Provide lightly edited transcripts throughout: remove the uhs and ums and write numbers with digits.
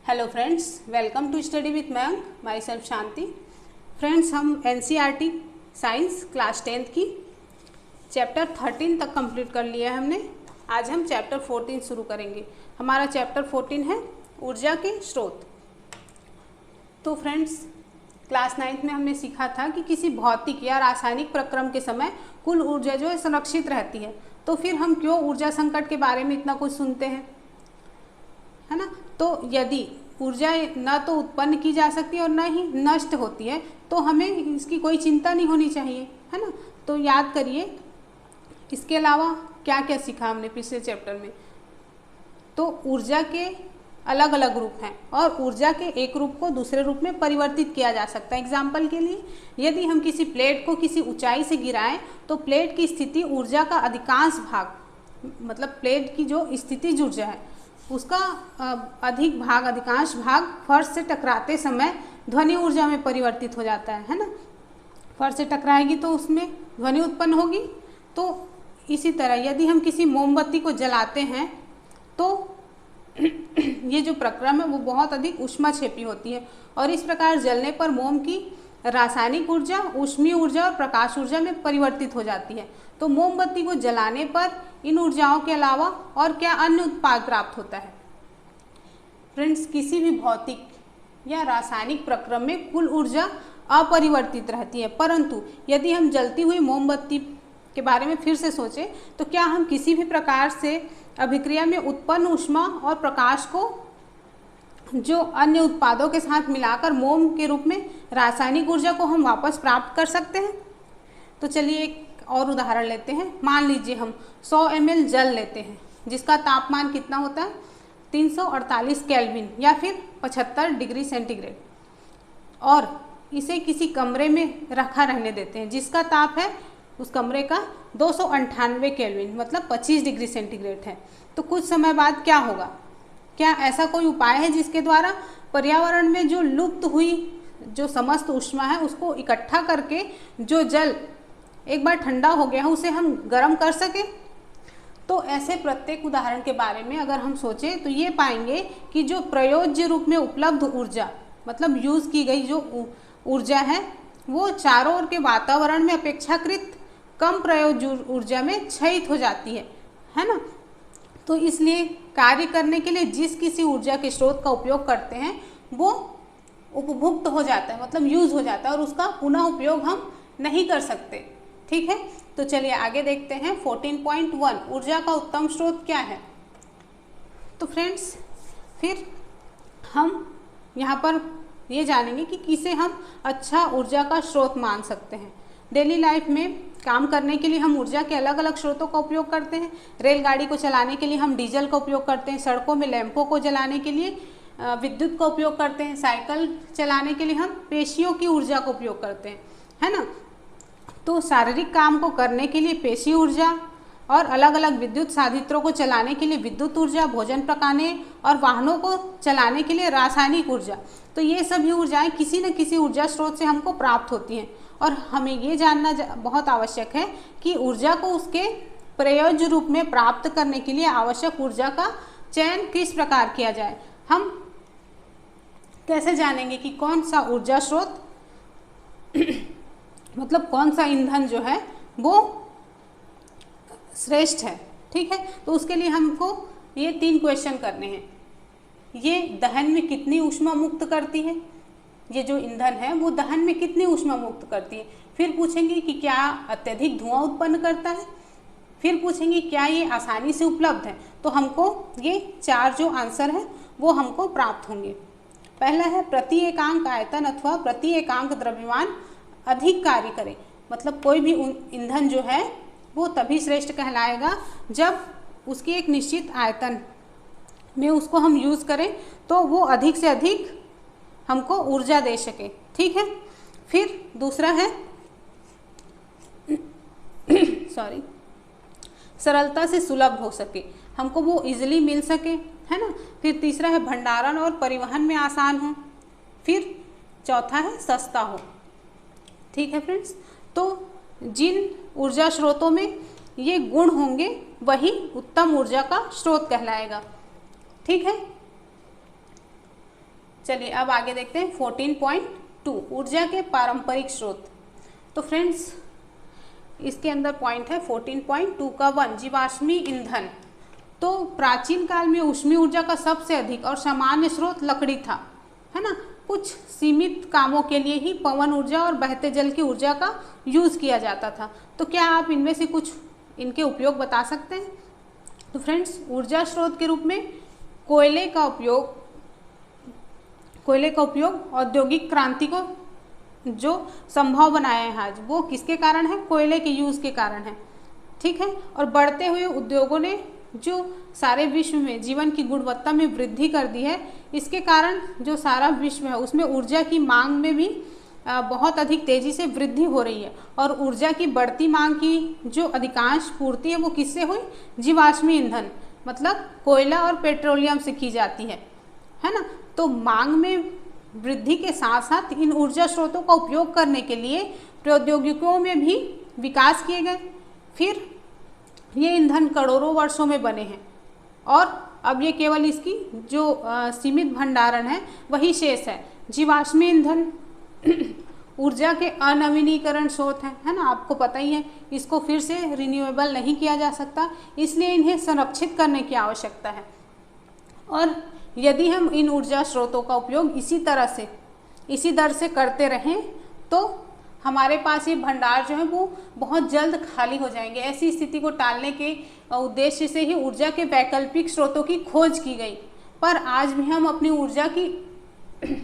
Hello friends, welcome to study with ma'am, myself Shanti. Friends, हम NCERT science class 10th की chapter 13 तक complete कर लिया है हमने। आज हम चैप्टर 14 शुरू करेंगे। हमारा चैप्टर 14 है ऊर्जा के स्रोत। तो फ्रेंड्स, क्लास 9th में हमने सीखा था कि किसी भौतिक या रासायनिक प्रक्रम के समय कुल ऊर्जा जो है संरक्षित रहती है। तो फिर हम क्यों ऊर्जा संकट के बारे में इतना कुछ सुनते हैं, है ना। तो यदि ऊर्जा न तो उत्पन्न की जा सकती है और न ही नष्ट होती है, तो हमें इसकी कोई चिंता नहीं होनी चाहिए, है ना। तो याद करिए, इसके अलावा क्या क्या सीखा हमने पिछले चैप्टर में। तो ऊर्जा के अलग अलग रूप हैं और ऊर्जा के एक रूप को दूसरे रूप में परिवर्तित किया जा सकता है। एग्जाम्पल के लिए, यदि हम किसी प्लेट को किसी ऊंचाई से गिराएं तो प्लेट की स्थिति ऊर्जा का अधिकांश भाग, मतलब प्लेट की जो स्थितिज ऊर्जा है उसका अधिकांश भाग फर्श से टकराते समय ध्वनि ऊर्जा में परिवर्तित हो जाता है ना। फर्श से टकराएगी तो उसमें ध्वनि उत्पन्न होगी। तो इसी तरह यदि हम किसी मोमबत्ती को जलाते हैं तो ये जो प्रक्रम है वो बहुत अधिक ऊष्माक्षेपी होती है और इस प्रकार जलने पर मोम की रासायनिक ऊर्जा ऊष्मीय ऊर्जा और प्रकाश ऊर्जा में परिवर्तित हो जाती है। तो मोमबत्ती को जलाने पर इन ऊर्जाओं के अलावा और क्या अन्य उत्पाद प्राप्त होता है। फ्रेंड्स, किसी भी भौतिक या रासायनिक प्रक्रम में कुल ऊर्जा अपरिवर्तित रहती है, परंतु यदि हम जलती हुई मोमबत्ती के बारे में फिर से सोचें तो क्या हम किसी भी प्रकार से अभिक्रिया में उत्पन्न ऊष्मा और प्रकाश को जो अन्य उत्पादों के साथ मिलाकर मोम के रूप में रासायनिक ऊर्जा को हम वापस प्राप्त कर सकते हैं। तो चलिए एक और उदाहरण लेते हैं। मान लीजिए हम 100 ml जल लेते हैं जिसका तापमान कितना होता है 348 केल्विन या फिर 75 डिग्री सेंटीग्रेड, और इसे किसी कमरे में रखा रहने देते हैं जिसका ताप है उस कमरे का 298 केल्विन, मतलब 25 डिग्री सेंटीग्रेड है। तो कुछ समय बाद क्या होगा? क्या ऐसा कोई उपाय है जिसके द्वारा पर्यावरण में जो लुप्त हुई जो समस्त ऊष्मा है उसको इकट्ठा करके जो जल एक बार ठंडा हो गया है उसे हम गर्म कर सके? तो ऐसे प्रत्येक उदाहरण के बारे में अगर हम सोचें तो ये पाएंगे कि जो प्रयोज्य रूप में उपलब्ध ऊर्जा, मतलब यूज़ की गई जो ऊर्जा है वो चारों ओर के वातावरण में अपेक्षाकृत कम प्रयोज्य ऊर्जा में क्षयित हो जाती है ना। तो इसलिए कार्य करने के लिए जिस किसी ऊर्जा के स्रोत का उपयोग करते हैं वो उपभुक्त हो जाता है, मतलब यूज़ हो जाता है और उसका पुनः उपयोग हम नहीं कर सकते। ठीक है, तो चलिए आगे देखते हैं। 14.1 ऊर्जा का उत्तम स्रोत क्या है। तो फ्रेंड्स, फिर हम यहाँ पर ये जानेंगे कि किसे हम अच्छा ऊर्जा का स्रोत मान सकते हैं। डेली लाइफ में काम करने के लिए हम ऊर्जा के अलग अलग स्रोतों का उपयोग करते हैं। रेलगाड़ी को चलाने के लिए हम डीजल का उपयोग करते हैं, सड़कों में लैंपों को जलाने के लिए विद्युत का उपयोग करते हैं, साइकिल चलाने के लिए हम पेशियों की ऊर्जा का उपयोग करते हैं, है ना। तो शारीरिक काम को करने के लिए पेशी ऊर्जा और अलग अलग विद्युत साधित्रों को चलाने के लिए विद्युत ऊर्जा, भोजन पकाने और वाहनों को चलाने के लिए रासायनिक ऊर्जा। तो ये सभी ऊर्जाएं किसी न किसी ऊर्जा स्रोत से हमको प्राप्त होती हैं और हमें ये जानना बहुत आवश्यक है कि ऊर्जा को उसके प्रयोज्य रूप में प्राप्त करने के लिए आवश्यक ऊर्जा का चयन किस प्रकार किया जाए। हम कैसे जानेंगे कि कौन सा ऊर्जा स्रोत मतलब कौन सा ईंधन जो है वो श्रेष्ठ है। ठीक है, तो उसके लिए हमको ये 3 क्वेश्चन करने हैं। ये दहन में कितनी ऊष्मा मुक्त करती है, ये जो ईंधन है वो दहन में कितनी ऊष्मा मुक्त करती है। फिर पूछेंगे कि क्या अत्यधिक धुआं उत्पन्न करता है। फिर पूछेंगे क्या ये आसानी से उपलब्ध है। तो हमको ये 4 जो आंसर है वो हमको प्राप्त होंगे। पहला है प्रति एकांक आयतन अथवा प्रति एकांक द्रव्यमान अधिक कार्य करे। मतलब कोई भी ईंधन जो है वो तभी श्रेष्ठ कहलाएगा जब उसकी एक निश्चित आयतन में उसको हम यूज़ करें तो वो अधिक से अधिक हमको ऊर्जा दे सके। ठीक है, फिर दूसरा है सरलता से सुलभ हो सके, हमको वो इजीली मिल सके, है ना। फिर तीसरा है भंडारण और परिवहन में आसान हो। फिर चौथा है सस्ता हो। ठीक है फ्रेंड्स, तो जिन ऊर्जा स्रोतों में ये गुण होंगे वही उत्तम ऊर्जा का स्रोत कहलाएगा। ठीक है, चलिए अब आगे देखते हैं 14.2 ऊर्जा के पारंपरिक स्रोत। तो फ्रेंड्स इसके अंदर पॉइंट है 14.2 का 1 जीवाश्मी ईंधन। तो प्राचीन काल में ऊष्मीय ऊर्जा का सबसे अधिक और सामान्य स्रोत लकड़ी था, है ना। कुछ सीमित कामों के लिए ही पवन ऊर्जा और बहते जल की ऊर्जा का यूज़ किया जाता था। तो क्या आप इनमें से कुछ इनके उपयोग बता सकते हैं? तो फ्रेंड्स ऊर्जा स्रोत के रूप में कोयले का उपयोग औद्योगिक क्रांति को जो संभव बनाया है आज, वो किसके कारण है? कोयले के यूज़ के कारण है, ठीक है। और बढ़ते हुए उद्योगों ने जो सारे विश्व में जीवन की गुणवत्ता में वृद्धि कर दी है, इसके कारण जो सारा विश्व है उसमें ऊर्जा की मांग में भी बहुत अधिक तेज़ी से वृद्धि हो रही है। और ऊर्जा की बढ़ती मांग की जो अधिकांश पूर्ति है वो किससे हुई? जीवाश्मी ईंधन मतलब कोयला और पेट्रोलियम से की जाती है ना। तो मांग में वृद्धि के साथ साथ इन ऊर्जा स्रोतों का उपयोग करने के लिए प्रौद्योगिकियों में भी विकास किए गए। फिर ये ईंधन करोड़ों वर्षों में बने हैं और अब ये केवल इसकी जो सीमित भंडारण है वही शेष है। जीवाश्मी ईंधन ऊर्जा के अनवीनीकरण स्रोत हैं, है ना। आपको पता ही है इसको फिर से रिन्यूएबल नहीं किया जा सकता, इसलिए इन्हें संरक्षित करने की आवश्यकता है। और यदि हम इन ऊर्जा स्रोतों का उपयोग इसी दर से करते रहें तो हमारे पास ये भंडार जो है वो बहुत जल्द खाली हो जाएंगे। ऐसी स्थिति को टालने के उद्देश्य से ही ऊर्जा के वैकल्पिक स्रोतों की खोज की गई। पर आज भी हम अपनी ऊर्जा की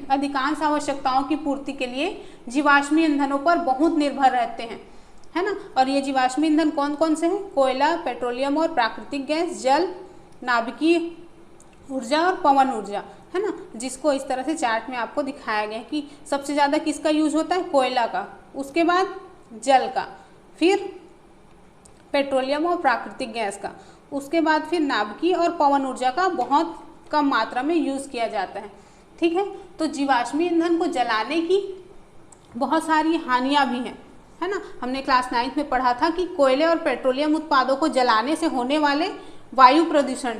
अधिकांश आवश्यकताओं की पूर्ति के लिए जीवाश्मी ईंधनों पर बहुत निर्भर रहते हैं, है ना। और ये जीवाश्मी ईंधन कौन कौन से हैं? कोयला, पेट्रोलियम और प्राकृतिक गैस, जल, नाभिकीय ऊर्जा और पवन ऊर्जा, है ना। जिसको इस तरह से चार्ट में आपको दिखाया गया है कि सबसे ज़्यादा किसका यूज़ होता है? कोयला का, उसके बाद जल का, फिर पेट्रोलियम और प्राकृतिक गैस का, उसके बाद फिर नाभिकीय और पवन ऊर्जा का बहुत कम मात्रा में यूज़ किया जाता है, ठीक है। तो जीवाश्मी ईंधन को जलाने की बहुत सारी हानियाँ भी हैं, है ना। हमने क्लास 9 में पढ़ा था कि कोयले और पेट्रोलियम उत्पादों को जलाने से होने वाले वायु प्रदूषण,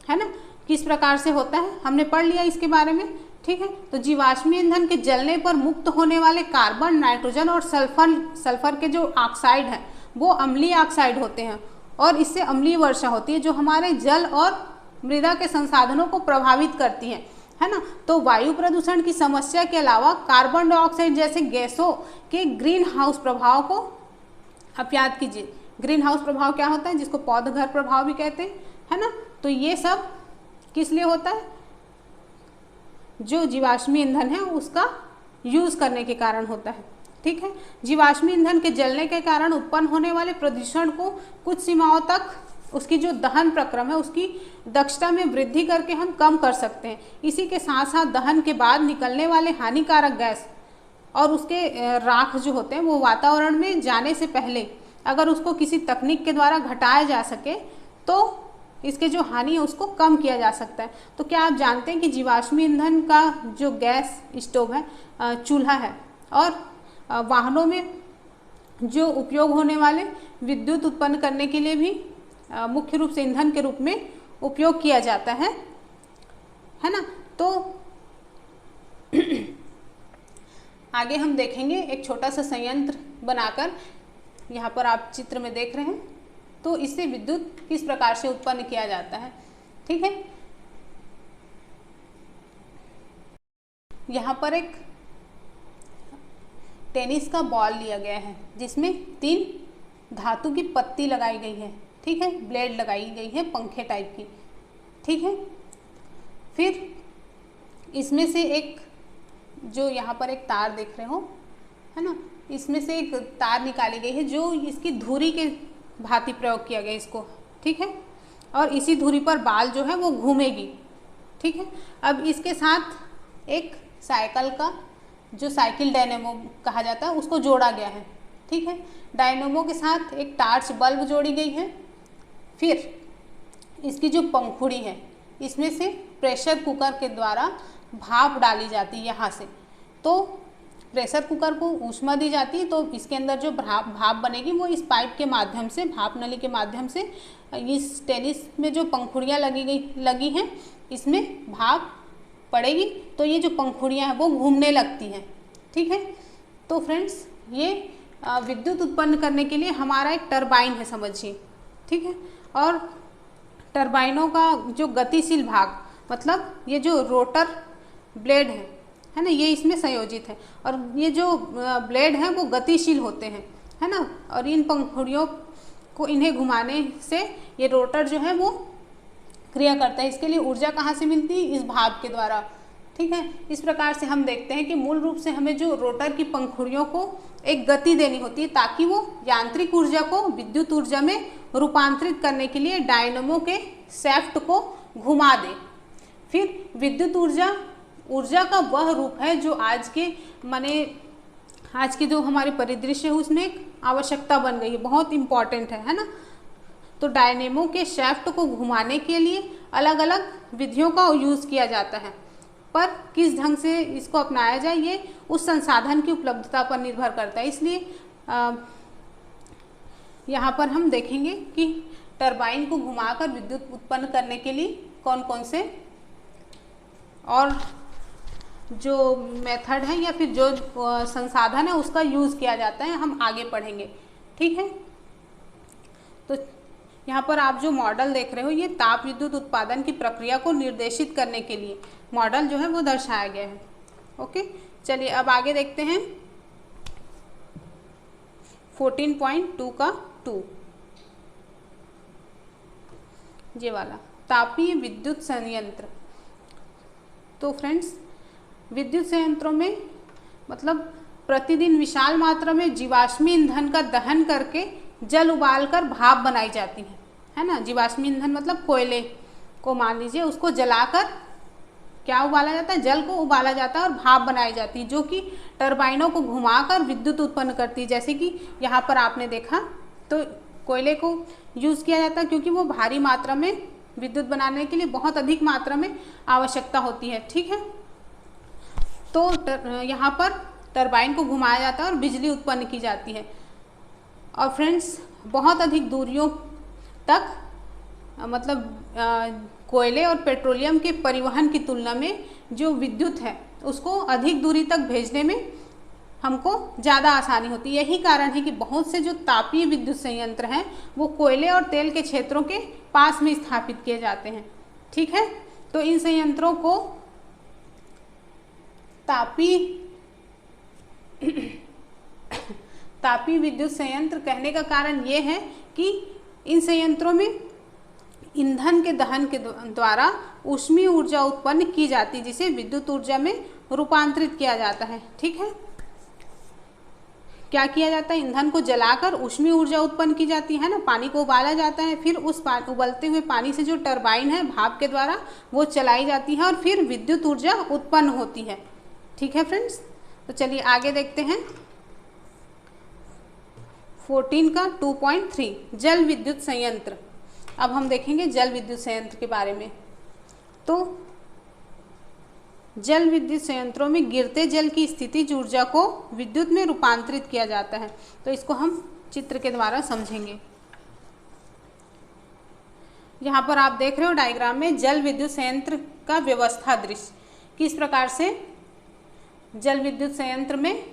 है ना, किस प्रकार से होता है, हमने पढ़ लिया इसके बारे में, ठीक है। तो जीवाश्मी ईंधन के जलने पर मुक्त होने वाले कार्बन, नाइट्रोजन और सल्फर के जो ऑक्साइड हैं वो अम्लीय ऑक्साइड होते हैं और इससे अम्लीय वर्षा होती है जो हमारे जल और मृदा के संसाधनों को प्रभावित करती है ना। तो वायु प्रदूषण की समस्या के अलावा कार्बन डाइऑक्साइड जैसे गैसों के ग्रीन हाउस प्रभाव को आप याद कीजिए। ग्रीन हाउस प्रभाव क्या होता है? जिसको पौधघर प्रभाव भी कहते हैं, है ना। तो ये सब किस लिए होता है? जो जीवाश्मी ईंधन है उसका यूज़ करने के कारण होता है, ठीक है। जीवाश्मी ईंधन के जलने के कारण उत्पन्न होने वाले प्रदूषण को कुछ सीमाओं तक उसकी जो दहन प्रक्रम है उसकी दक्षता में वृद्धि करके हम कम कर सकते हैं। इसी के साथ साथ दहन के बाद निकलने वाले हानिकारक गैस और उसके राख जो होते हैं वो वातावरण में जाने से पहले अगर उसको किसी तकनीक के द्वारा घटाया जा सके तो इसके जो हानि है उसको कम किया जा सकता है। तो क्या आप जानते हैं कि जीवाश्मी ईंधन का जो गैस स्टोव है, चूल्हा है और वाहनों में जो उपयोग होने वाले विद्युत उत्पन्न करने के लिए भी मुख्य रूप से ईंधन के रूप में उपयोग किया जाता है ना। तो आगे हम देखेंगे एक छोटा सा संयंत्र बनाकर, यहाँ पर आप चित्र में देख रहे हैं, तो इससे विद्युत किस प्रकार से उत्पन्न किया जाता है, ठीक है। यहाँ पर एक टेनिस का बॉल लिया गया है जिसमें 3 धातु की पत्ती लगाई गई है, ठीक है, ब्लेड लगाई गई है पंखे टाइप की, ठीक है। फिर इसमें से एक जो यहाँ पर एक तार देख रहे हो, है ना, इसमें से एक तार निकाली गई है जो इसकी धुरी के भांति प्रयोग किया गया इसको, ठीक है। और इसी धुरी पर बाल जो है वो घूमेगी, ठीक है। अब इसके साथ एक साइकिल का जो साइकिल डायनेमो कहा जाता है उसको जोड़ा गया है, ठीक है। डायनेमो के साथ एक टार्च बल्ब जोड़ी गई है। फिर इसकी जो पंखुड़ी है इसमें से प्रेशर कुकर के द्वारा भाप डाली जाती है यहाँ से, तो प्रेशर कुकर को ऊष्मा दी जाती है तो इसके अंदर जो भाप बनेगी वो इस पाइप के माध्यम से, भाप नली के माध्यम से इस टेनिस में जो पंखुड़ियाँ लगी हैं इसमें भाप पड़ेगी तो ये जो पंखुड़ियाँ हैं वो घूमने लगती हैं। ठीक है, तो फ्रेंड्स ये विद्युत उत्पन्न करने के लिए हमारा एक टरबाइन है समझिए। ठीक है, और टरबाइनों का जो गतिशील भाग मतलब ये जो रोटर ब्लेड है ना, ये इसमें संयोजित है और ये जो ब्लेड हैं वो गतिशील होते हैं, है ना, और इन पंखुड़ियों को इन्हें घुमाने से ये रोटर जो है वो क्रिया करता है। इसके लिए ऊर्जा कहाँ से मिलती है? इस भाप के द्वारा। ठीक है, इस प्रकार से हम देखते हैं कि मूल रूप से हमें जो रोटर की पंखुड़ियों को एक गति देनी होती है ताकि वो यांत्रिक ऊर्जा को विद्युत ऊर्जा में रूपांतरित करने के लिए डायनेमो के शैफ्ट को घुमा दे। फिर विद्युत ऊर्जा का वह रूप है जो आज के जो हमारे परिदृश्य है उसमें एक आवश्यकता बन गई है, बहुत इम्पॉर्टेंट है ना। तो डायनेमो के शैफ्ट को घुमाने के लिए अलग अलग विधियों का यूज़ किया जाता है, पर किस ढंग से इसको अपनाया जाए ये उस संसाधन की उपलब्धता पर निर्भर करता है। इसलिए यहाँ पर हम देखेंगे कि टरबाइन को घुमाकर विद्युत उत्पन्न करने के लिए कौन कौन से और जो मेथड है या फिर जो संसाधन है उसका यूज़ किया जाता है, हम आगे पढ़ेंगे। ठीक है, तो यहाँ पर आप जो मॉडल देख रहे हो ये ताप विद्युत उत्पादन की प्रक्रिया को निर्देशित करने के लिए मॉडल जो है वो दर्शाया गया है। ओके, चलिए अब आगे देखते हैं 14.2 का 2, ये वाला तापीय विद्युत संयंत्र। तो फ्रेंड्स विद्युत संयंत्रों में मतलब प्रतिदिन विशाल मात्रा में जीवाश्मी ईंधन का दहन करके जल उबालकर भाप बनाई जाती है ना। जीवाश्मी ईंधन मतलब कोयले को मान लीजिए, उसको जलाकर क्या उबाला जाता है? जल को उबाला जाता है और भाप बनाई जाती है जो कि टरबाइनों को घुमाकर विद्युत उत्पन्न करती है। जैसे कि यहाँ पर आपने देखा तो कोयले को यूज़ किया जाता है क्योंकि वो भारी मात्रा में विद्युत बनाने के लिए बहुत अधिक मात्रा में आवश्यकता होती है। ठीक है, तो यहाँ पर टरबाइन को घुमाया जाता है और बिजली उत्पन्न की जाती है। और फ्रेंड्स बहुत अधिक दूरियों तक मतलब कोयले और पेट्रोलियम के परिवहन की तुलना में जो विद्युत है उसको अधिक दूरी तक भेजने में हमको ज़्यादा आसानी होती है। यही कारण है कि बहुत से जो तापीय विद्युत संयंत्र हैं वो कोयले और तेल के क्षेत्रों के पास में स्थापित किए जाते हैं। ठीक है, तो इन संयंत्रों को तापीय विद्युत संयंत्र कहने का कारण ये है कि इन संयंत्रों में ईंधन के दहन के द्वारा ऊष्मीय ऊर्जा उत्पन्न की जाती है जिसे विद्युत ऊर्जा में रूपांतरित किया जाता है। ठीक है, क्या किया जाता है? ईंधन को जलाकर ऊष्मीय ऊर्जा उत्पन्न की जाती है ना, पानी को उबाला जाता है, फिर उस उबलते हुए पानी से जो टरबाइन है भाप के द्वारा वो चलाई जाती है और फिर विद्युत ऊर्जा उत्पन्न होती है। ठीक है फ्रेंड्स, तो चलिए आगे देखते हैं 14 का 2.3 जल विद्युत संयंत्र। अब हम देखेंगे जल विद्युत संयंत्र के बारे में। तो जल विद्युत संयंत्रों में गिरते जल की स्थितिज ऊर्जा को विद्युत में रूपांतरित किया जाता है। तो इसको हम चित्र के द्वारा समझेंगे। यहाँ पर आप देख रहे हो डायग्राम में जल विद्युत संयंत्र का व्यवस्था दृश्य, किस प्रकार से जल विद्युत संयंत्र में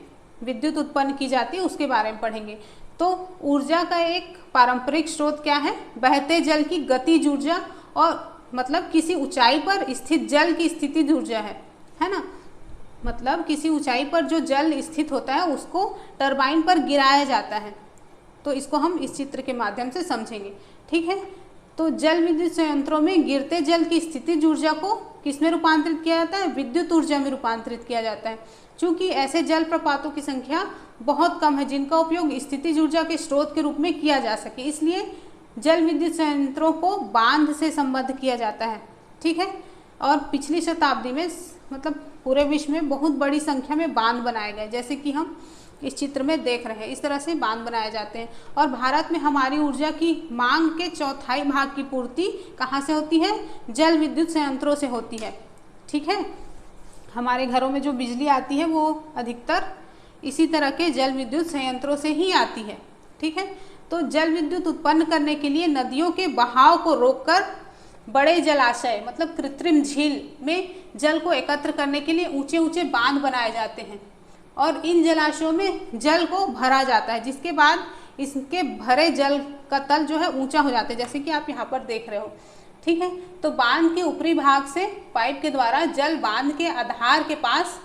विद्युत उत्पन्न की जाती है उसके बारे में पढ़ेंगे। तो ऊर्जा का एक पारंपरिक स्रोत क्या है? बहते जल की गतिज ऊर्जा और मतलब किसी ऊंचाई पर स्थित जल की स्थितिज ऊर्जा है ना। मतलब किसी ऊंचाई पर जो जल स्थित होता है उसको टरबाइन पर गिराया जाता है। तो इसको हम इस चित्र के माध्यम से समझेंगे। ठीक है, तो जल विद्युत संयंत्रों में गिरते जल की स्थितिज ऊर्जा को किस में रूपांतरित किया जाता है? विद्युत ऊर्जा में रूपांतरित किया जाता है। चूँकि ऐसे जल प्रपातों की संख्या बहुत कम है जिनका उपयोग स्थितिज ऊर्जा के स्रोत के रूप में किया जा सके, इसलिए जल विद्युत संयंत्रों को बांध से संबद्ध किया जाता है। ठीक है, और पिछली शताब्दी में मतलब पूरे विश्व में बहुत बड़ी संख्या में बांध बनाए गए, जैसे कि हम इस चित्र में देख रहे हैं। इस तरह से बांध बनाए जाते हैं और भारत में हमारी ऊर्जा की मांग के 1/4 भाग की पूर्ति कहाँ से होती है? जल विद्युत संयंत्रों से होती है। ठीक है, हमारे घरों में जो बिजली आती है वो अधिकतर इसी तरह के जल विद्युत संयंत्रों से ही आती है। ठीक है, तो जल विद्युत उत्पन्न करने के लिए नदियों के बहाव को रोककर बड़े जलाशय मतलब कृत्रिम झील में जल को एकत्र करने के लिए ऊंचे ऊंचे बांध बनाए जाते हैं और इन जलाशयों में जल को भरा जाता है, जिसके बाद इसके भरे जल का तल जो है ऊंचा हो जाता है, जैसे कि आप यहाँ पर देख रहे हो। ठीक है, तो बांध के ऊपरी भाग से पाइप के द्वारा जल बांध के आधार के पास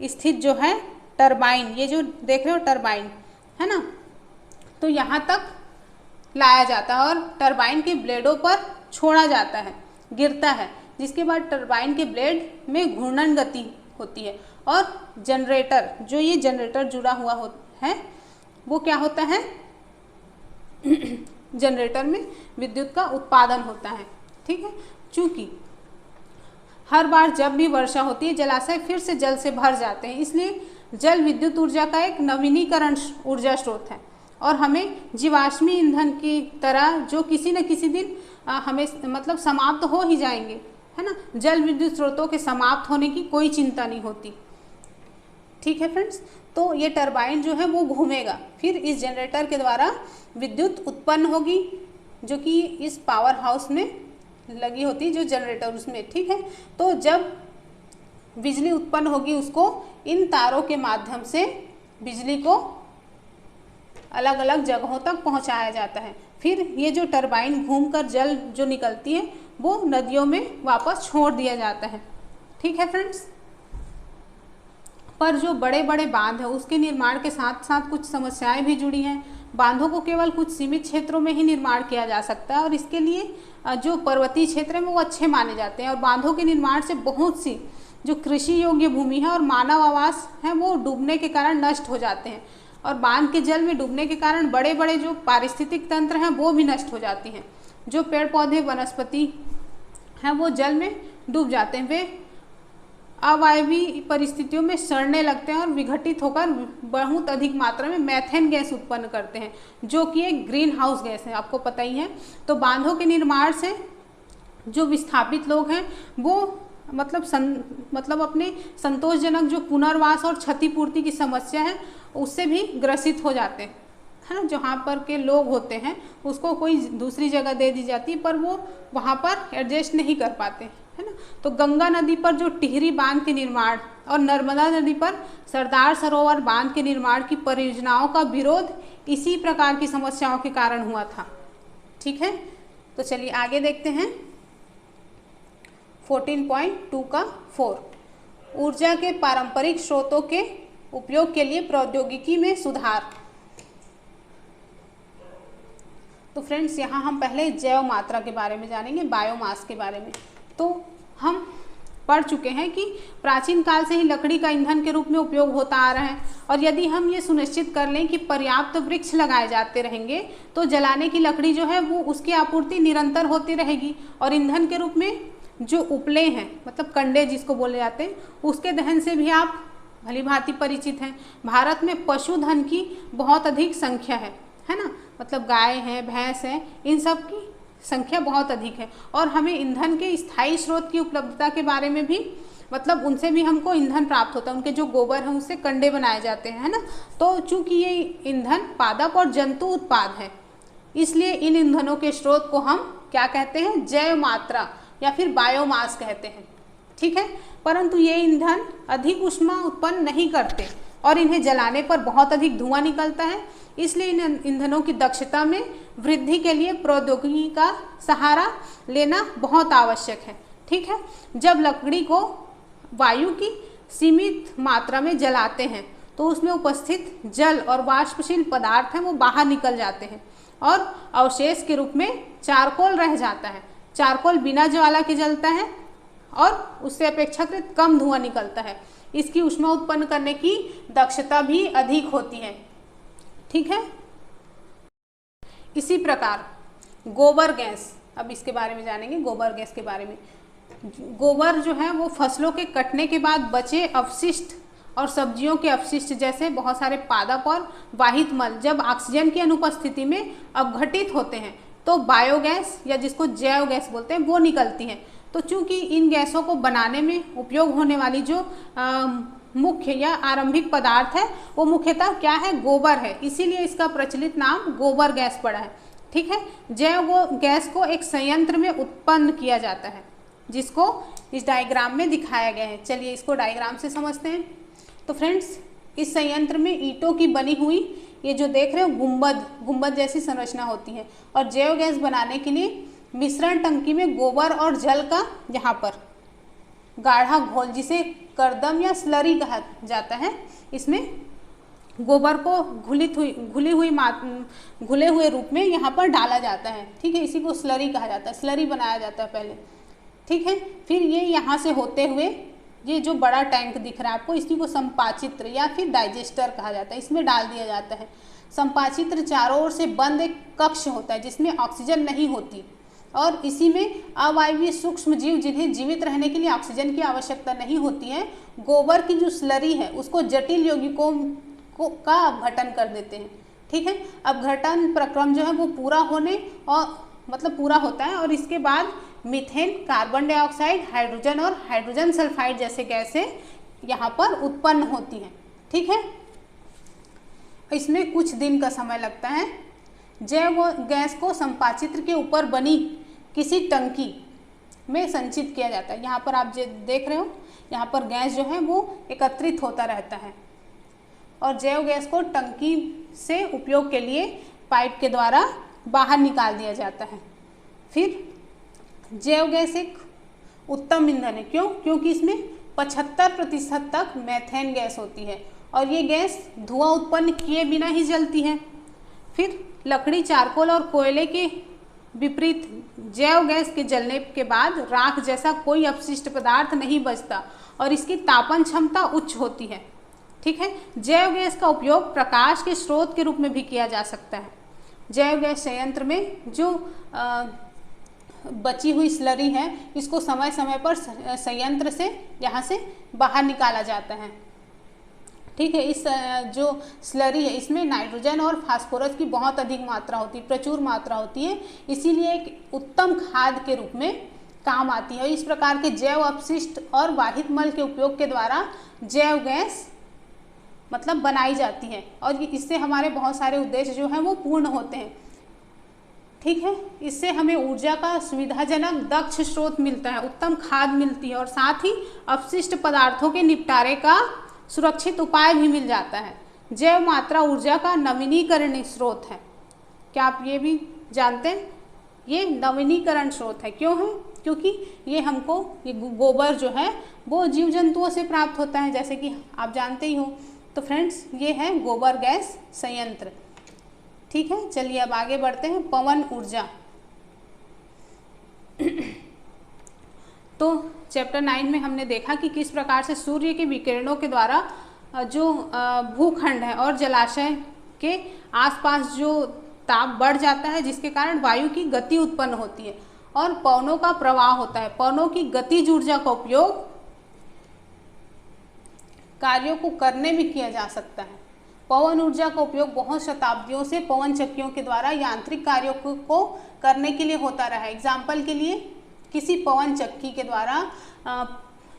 स्थित जो है टरबाइन, ये जो देख रहे हो टरबाइन है ना, तो यहाँ तक लाया जाता है और टरबाइन के ब्लेडों पर छोड़ा जाता है, गिरता है, जिसके बाद टरबाइन के ब्लेड में घूर्णन गति होती है और जनरेटर, जो ये जनरेटर जुड़ा हुआ है वो क्या होता है जनरेटर में विद्युत का उत्पादन होता है। ठीक है, चूंकि हर बार जब भी वर्षा होती है जलाशय फिर से जल से भर जाते हैं, इसलिए जल विद्युत ऊर्जा का एक नवीनीकरण ऊर्जा स्रोत है और हमें जीवाश्मी ईंधन की तरह जो किसी न किसी दिन हमें मतलब समाप्त हो ही जाएंगे, है ना। जल विद्युत स्रोतों के समाप्त होने की कोई चिंता नहीं होती। ठीक है फ्रेंड्स, तो ये टरबाइन जो है वो घूमेगा, फिर इस जनरेटर के द्वारा विद्युत उत्पन्न होगी जो कि इस पावर हाउस में लगी होती है, जो जनरेटर उसमें। ठीक है, तो जब बिजली उत्पन्न होगी उसको इन तारों के माध्यम से बिजली को अलग अलग जगहों तक पहुंचाया जाता है। फिर ये जो टरबाइन घूमकर जल जो निकलती है वो नदियों में वापस छोड़ दिया जाता है। ठीक है फ्रेंड्स, पर जो बड़े बड़े बांध है उसके निर्माण के साथ साथ कुछ समस्याएं भी जुड़ी हैं। बांधों को केवल कुछ सीमित क्षेत्रों में ही निर्माण किया जा सकता है और इसके लिए जो पर्वतीय क्षेत्र है वो अच्छे माने जाते हैं और बांधों के निर्माण से बहुत सी जो कृषि योग्य भूमि है और मानव आवास है वो डूबने के कारण नष्ट हो जाते हैं और बांध के जल में डूबने के कारण बड़े बड़े जो पारिस्थितिक तंत्र हैं वो भी नष्ट हो जाती हैं। जो पेड़ पौधे वनस्पति हैं वो जल में डूब जाते हैं, वे अवायवीय परिस्थितियों में सड़ने लगते हैं और विघटित होकर बहुत अधिक मात्रा में मीथेन गैस उत्पन्न करते हैं जो कि एक ग्रीन हाउस गैस है, आपको पता ही है। तो बांधों के निर्माण से जो विस्थापित लोग हैं वो मतलब अपने संतोषजनक जो पुनर्वास और क्षतिपूर्ति की समस्या है उससे भी ग्रसित हो जाते हैं, है ना। जहाँ पर के लोग होते हैं उसको कोई दूसरी जगह दे दी जाती है पर वो वहाँ पर एडजस्ट नहीं कर पाते, है ना। तो गंगा नदी पर जो टिहरी बांध के निर्माण और नर्मदा नदी पर सरदार सरोवर बांध के निर्माण की परियोजनाओं का विरोध इसी प्रकार की समस्याओं के कारण हुआ था। ठीक है, तो चलिए आगे देखते हैं 14.2 का 4 ऊर्जा के पारंपरिक स्रोतों के उपयोग के लिए प्रौद्योगिकी में सुधार। तो फ्रेंड्स यहाँ हम पहले जैव मात्रा के बारे में जानेंगे, बायोमास के बारे में। तो हम पढ़ चुके हैं कि प्राचीन काल से ही लकड़ी का ईंधन के रूप में उपयोग होता आ रहा है और यदि हम ये सुनिश्चित कर लें कि पर्याप्त वृक्ष लगाए जाते रहेंगे तो जलाने की लकड़ी जो है वो उसकी आपूर्ति निरंतर होती रहेगी और ईंधन के रूप में जो उपले हैं मतलब कंडे जिसको बोले जाते हैं उसके दहन से भी आप भली भांति परिचित हैं। भारत में पशुधन की बहुत अधिक संख्या है ना, मतलब गाय हैं, भैंस हैं, इन सब की संख्या बहुत अधिक है और हमें ईंधन के स्थायी स्रोत की उपलब्धता के बारे में भी मतलब उनसे भी हमको ईंधन प्राप्त होता है, उनके जो गोबर हैं उससे कंडे बनाए जाते हैं, है ना। तो चूंकि ये ईंधन पादप और जंतु उत्पाद है इसलिए इन ईंधनों के स्रोत को हम क्या कहते हैं, जैव मात्रा या फिर बायोमास कहते हैं। ठीक है, परंतु ये ईंधन अधिक ऊष्मा उत्पन्न नहीं करते और इन्हें जलाने पर बहुत अधिक धुआं निकलता है, इसलिए इन ईंधनों की दक्षता में वृद्धि के लिए प्रौद्योगिकी का सहारा लेना बहुत आवश्यक है। ठीक है, जब लकड़ी को वायु की सीमित मात्रा में जलाते हैं तो उसमें उपस्थित जल और वाष्पशील पदार्थ हैं वो बाहर निकल जाते हैं और अवशेष के रूप में चारकोल रह जाता है। चारकोल बिना ज्वाला के जलता है और उससे अपेक्षाकृत कम धुआं निकलता है, इसकी ऊष्मा उत्पन्न करने की दक्षता भी अधिक होती है। ठीक है, इसी प्रकार गोबर गैस, अब इसके बारे में जानेंगे गोबर गैस के बारे में। गोबर जो है वो फसलों के कटने के बाद बचे अवशिष्ट और सब्जियों के अवशिष्ट जैसे बहुत सारे पादप और वाहित मल जब ऑक्सीजन की अनुपस्थिति में अपघटित होते हैं तो बायोगैस या जिसको जैव गैस बोलते हैं वो निकलती है। तो चूंकि इन गैसों को बनाने में उपयोग होने वाली जो मुख्य या आरंभिक पदार्थ है वो मुख्यतः क्या है, गोबर है, इसीलिए इसका प्रचलित नाम गोबर गैस पड़ा है। ठीक है। जैव गैस को एक संयंत्र में उत्पन्न किया जाता है, जिसको इस डायग्राम में दिखाया गया है। चलिए इसको डायग्राम से समझते हैं। तो फ्रेंड्स, इस संयंत्र में ईंटों की बनी हुई ये जो देख रहे हो गुंबद जैसी संरचना होती है, और जैव गैस बनाने के लिए मिश्रण टंकी में गोबर और जल का यहाँ पर गाढ़ा घोल, जिसे करदम या स्लरी कहा जाता है, इसमें गोबर को घुले हुए रूप में यहाँ पर डाला जाता है। ठीक है, इसी को स्लरी कहा जाता है, स्लरी बनाया जाता है पहले। ठीक है, फिर ये यहाँ से होते हुए ये जो बड़ा टैंक दिख रहा है आपको, इसी को संपाचित्र या फिर डाइजेस्टर कहा जाता है, इसमें डाल दिया जाता है। संपाचित्र चारों ओर से बंद एक कक्ष होता है जिसमें ऑक्सीजन नहीं होती, और इसी में अवायवीय सूक्ष्म जीव, जिन्हें जीवित रहने के लिए ऑक्सीजन की आवश्यकता नहीं होती है, गोबर की जो स्लरी है उसको जटिल यौगिकों का अपघटन कर देते हैं। ठीक है, अपघटन प्रक्रम जो है वो पूरा होता है, और इसके बाद मीथेन, कार्बन डाइऑक्साइड, हाइड्रोजन और हाइड्रोजन सल्फाइड जैसे गैसें यहाँ पर उत्पन्न होती हैं। ठीक है, इसमें कुछ दिन का समय लगता है। जैव गैस को संपाचित्र के ऊपर बनी किसी टंकी में संचित किया जाता है। यहाँ पर आप जो देख रहे हो, यहाँ पर गैस जो है वो एकत्रित होता रहता है, और जैव गैस को टंकी से उपयोग के लिए पाइप के द्वारा बाहर निकाल दिया जाता है। फिर जैव गैस एक उत्तम ईंधन है। क्यों? क्योंकि इसमें 75% तक मेथेन गैस होती है, और ये गैस धुआं उत्पन्न किए बिना ही जलती है। फिर लकड़ी, चारकोल और कोयले के विपरीत जैव गैस के जलने के बाद राख जैसा कोई अपशिष्ट पदार्थ नहीं बचता, और इसकी तापन क्षमता उच्च होती है। ठीक है, जैव गैस का उपयोग प्रकाश के स्रोत के रूप में भी किया जा सकता है। जैव गैस संयंत्र में जो बची हुई स्लरी है, इसको समय समय पर संयंत्र से यहाँ से बाहर निकाला जाता है। ठीक है, इस जो स्लरी है इसमें नाइट्रोजन और फास्फोरस की बहुत अधिक मात्रा होती है, प्रचुर मात्रा होती है, इसीलिए एक उत्तम खाद के रूप में काम आती है। इस प्रकार के जैव अपशिष्ट और वाहित मल के उपयोग के द्वारा जैव गैस बनाई जाती है, और इससे हमारे बहुत सारे उद्देश्य जो हैं वो पूर्ण होते हैं। ठीक है, इससे हमें ऊर्जा का सुविधाजनक दक्ष स्रोत मिलता है, उत्तम खाद मिलती है, और साथ ही अपशिष्ट पदार्थों के निपटारे का सुरक्षित उपाय भी मिल जाता है। जैव मात्रा ऊर्जा का नवीनीकरण स्रोत है। क्या आप ये भी जानते हैं? ये नवीनीकरण स्रोत है। क्यों है? क्योंकि ये हमको ये गोबर जो है वो जीव जंतुओं से प्राप्त होता है, जैसे कि आप जानते ही हो। तो फ्रेंड्स, ये है गोबर गैस संयंत्र। ठीक है, चलिए अब आगे बढ़ते हैं। पवन ऊर्जा। तो चैप्टर 9 में हमने देखा कि किस प्रकार से सूर्य के विकिरणों के द्वारा जो भूखंड है और जलाशय के आसपास जो ताप बढ़ जाता है, जिसके कारण वायु की गति उत्पन्न होती है और पवनों का प्रवाह होता है। पवनों की गतिज ऊर्जा का उपयोग कार्यों को करने में किया जा सकता है। पवन ऊर्जा का उपयोग बहुत शताब्दियों से पवन चक्कियों के द्वारा यांत्रिक कार्यों को करने के लिए होता रहा है। एग्जाम्पल के लिए, किसी पवन चक्की के द्वारा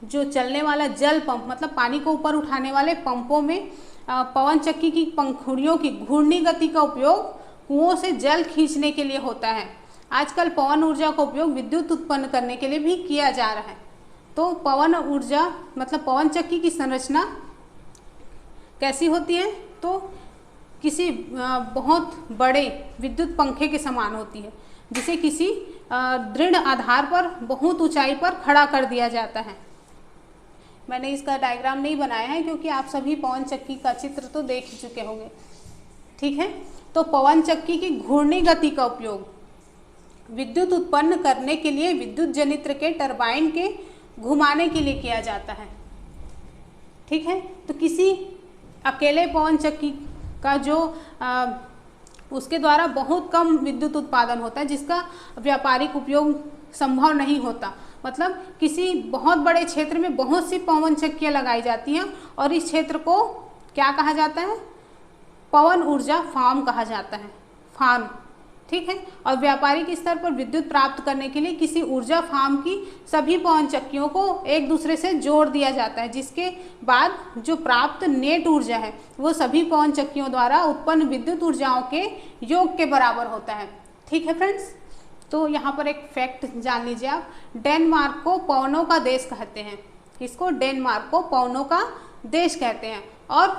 जो चलने वाला जल पंप, पानी को ऊपर उठाने वाले पंपों में पवन चक्की की पंखुड़ियों की घूर्णी गति का उपयोग कुओं से जल खींचने के लिए होता है। आजकल पवन ऊर्जा का उपयोग विद्युत उत्पन्न करने के लिए भी किया जा रहा है। तो पवन ऊर्जा पवन चक्की की संरचना कैसी होती है? तो किसी बहुत बड़े विद्युत पंखे के समान होती है, जिसे किसी दृढ़ आधार पर बहुत ऊंचाई पर खड़ा कर दिया जाता है। मैंने इसका डायग्राम नहीं बनाया है क्योंकि आप सभी पवन चक्की का चित्र तो देख ही चुके होंगे। ठीक है, तो पवन चक्की की घूर्णी गति का उपयोग विद्युत उत्पन्न करने के लिए विद्युत जनित्र के टरबाइन के घुमाने के लिए किया जाता है। ठीक है, तो किसी अकेले पवन चक्की का जो उसके द्वारा बहुत कम विद्युत उत्पादन होता है, जिसका व्यापारिक उपयोग संभव नहीं होता। किसी बहुत बड़े क्षेत्र में बहुत सी पवन चक्कियाँ लगाई जाती हैं और इस क्षेत्र को क्या कहा जाता है? पवन ऊर्जा फार्म कहा जाता है, फार्म। ठीक है, और व्यापारिक स्तर पर विद्युत प्राप्त करने के लिए किसी ऊर्जा फार्म की सभी पवन चक्कियों को एक दूसरे से जोड़ दिया जाता है, जिसके बाद जो प्राप्त नेट ऊर्जा है वो सभी पवन चक्कियों द्वारा उत्पन्न विद्युत ऊर्जाओं के योग के बराबर होता है। ठीक है फ्रेंड्स। तो यहाँ पर एक फैक्ट जान लीजिए आप, डेनमार्क को पवनों का देश कहते हैं। इसको डेनमार्क को पवनों का देश कहते हैं और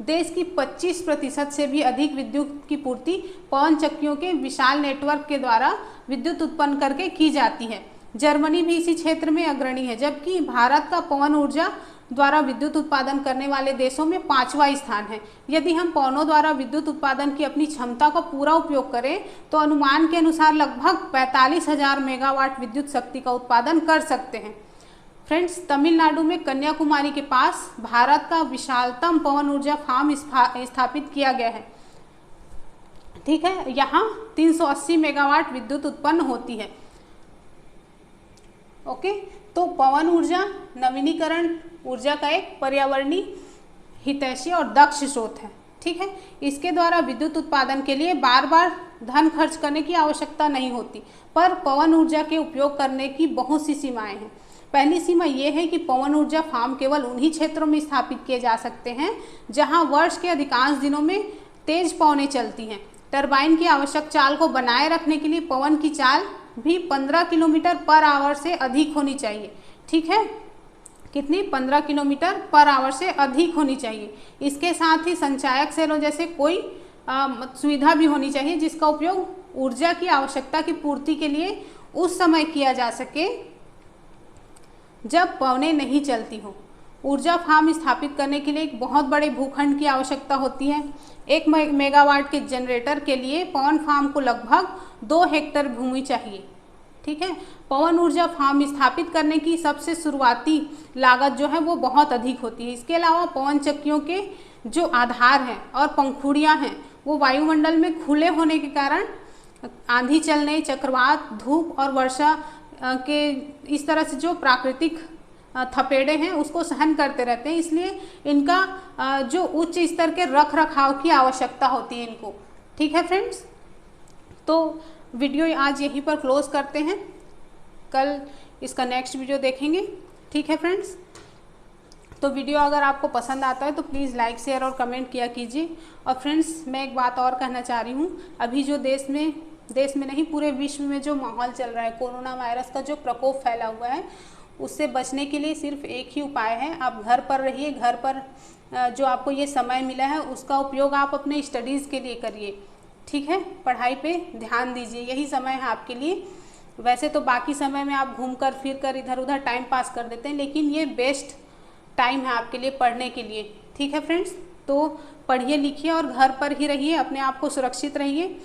देश की 25% से भी अधिक विद्युत की पूर्ति पवन चक्कियों के विशाल नेटवर्क के द्वारा विद्युत उत्पन्न करके की जाती है। जर्मनी भी इसी क्षेत्र में अग्रणी है, जबकि भारत का पवन ऊर्जा द्वारा विद्युत उत्पादन करने वाले देशों में 5वां स्थान है। यदि हम पवनों द्वारा विद्युत उत्पादन की अपनी क्षमता का पूरा उपयोग करें तो अनुमान के अनुसार लगभग 45,000 मेगावाट विद्युत शक्ति का उत्पादन कर सकते हैं। फ्रेंड्स, तमिलनाडु में कन्याकुमारी के पास भारत का विशालतम पवन ऊर्जा फार्म स्थापित किया गया है। ठीक है, यहाँ 380 मेगावाट विद्युत उत्पन्न होती है। ओके, तो पवन ऊर्जा नवीनीकरण ऊर्जा का एक पर्यावरणीय हितैषी और दक्ष स्रोत है। ठीक है, इसके द्वारा विद्युत उत्पादन के लिए बार बार धन खर्च करने की आवश्यकता नहीं होती, पर पवन ऊर्जा के उपयोग करने की बहुत सी सीमाएं हैं। पहली सीमा ये है कि पवन ऊर्जा फार्म केवल उन्हीं क्षेत्रों में स्थापित किए जा सकते हैं जहां वर्ष के अधिकांश दिनों में तेज पवनें चलती हैं। टरबाइन की आवश्यक चाल को बनाए रखने के लिए पवन की चाल भी 15 किलोमीटर पर आवर से अधिक होनी चाहिए। ठीक है, कितनी? 15 किलोमीटर पर आवर से अधिक होनी चाहिए। इसके साथ ही संचायक सेलों जैसे कोई सुविधा भी होनी चाहिए जिसका उपयोग ऊर्जा की आवश्यकता की पूर्ति के लिए उस समय किया जा सके जब पवनें नहीं चलती हो। ऊर्जा फार्म स्थापित करने के लिए एक बहुत बड़े भूखंड की आवश्यकता होती है। 1 मेगावाट के जनरेटर के लिए पवन फार्म को लगभग 2 हेक्टेयर भूमि चाहिए। ठीक है, पवन ऊर्जा फार्म स्थापित करने की सबसे शुरुआती लागत जो है वो बहुत अधिक होती है। इसके अलावा पवन चक्कियों के जो आधार हैं और पंखुड़ियां हैं वो वायुमंडल में खुले होने के कारण आंधी चलने, चक्रवात, धूप और वर्षा के इस तरह से जो प्राकृतिक थपेड़े हैं उसको सहन करते रहते हैं, इसलिए इनका जो उच्च स्तर के रख रखाव की आवश्यकता होती है इनको। ठीक है फ्रेंड्स, तो वीडियो आज यहीं पर क्लोज करते हैं, कल इसका नेक्स्ट वीडियो देखेंगे। ठीक है फ्रेंड्स, तो वीडियो अगर आपको पसंद आता है तो प्लीज़ लाइक, शेयर और कमेंट किया कीजिए। और फ्रेंड्स, मैं एक बात और कहना चाह रही हूँ, अभी जो देश में नहीं पूरे विश्व में जो माहौल चल रहा है, कोरोना वायरस का जो प्रकोप फैला हुआ है, उससे बचने के लिए सिर्फ एक ही उपाय है, आप घर पर रहिए। घर पर जो आपको ये समय मिला है उसका उपयोग आप अपने स्टडीज़ के लिए करिए। ठीक है, पढ़ाई पे ध्यान दीजिए, यही समय है आपके लिए। वैसे तो बाकी समय में आप घूम कर फिर कर इधर उधर टाइम पास कर देते हैं, लेकिन ये बेस्ट टाइम है आपके लिए पढ़ने के लिए। ठीक है फ्रेंड्स, तो पढ़िए लिखिए और घर पर ही रहिए, अपने आप को सुरक्षित रहिए।